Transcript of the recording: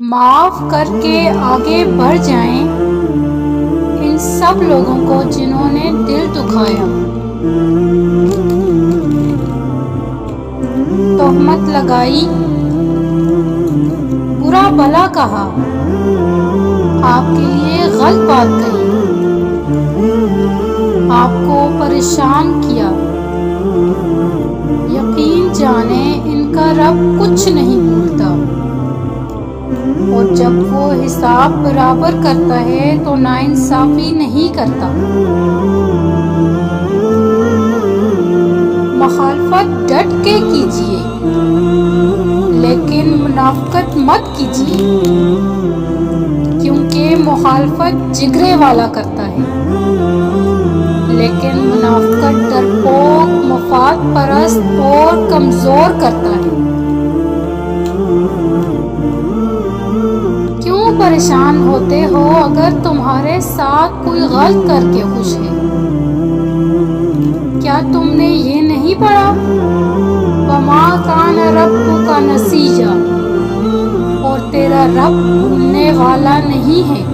معاف کر کے آگے بڑھ جائیں ان سب لوگوں کو جنہوں نے دل دکھایا، تہمت لگائی، برا بھلا کہا، آپ کے لیے غلط بات کہی، آپ کو پریشان کیا۔ یقین جانیں ان کا رب کچھ نہیں بھولتا، اور جب وہ حساب برابر کرتا ہے تو ناانصافی نہیں کرتا۔ مخالفت ڈٹ کے کیجیے، لیکن منافقت مت کیجیے، کیونکہ مخالفت جگرے والا کرتا ہے، لیکن منافقت ڈرپوک، مفاد پرست اور کمزور کرتا ہے۔ کیوں پریشان ہوتے ہو اگر تمہارے ساتھ کوئی غلط کر کے خوش ہے؟ کیا تم نے یہ نہیں پڑھا؟ وَمَا كَانَ رَبُّكَ نَسِيًّا، اور تیرا رب بھولنے والا نہیں ہے۔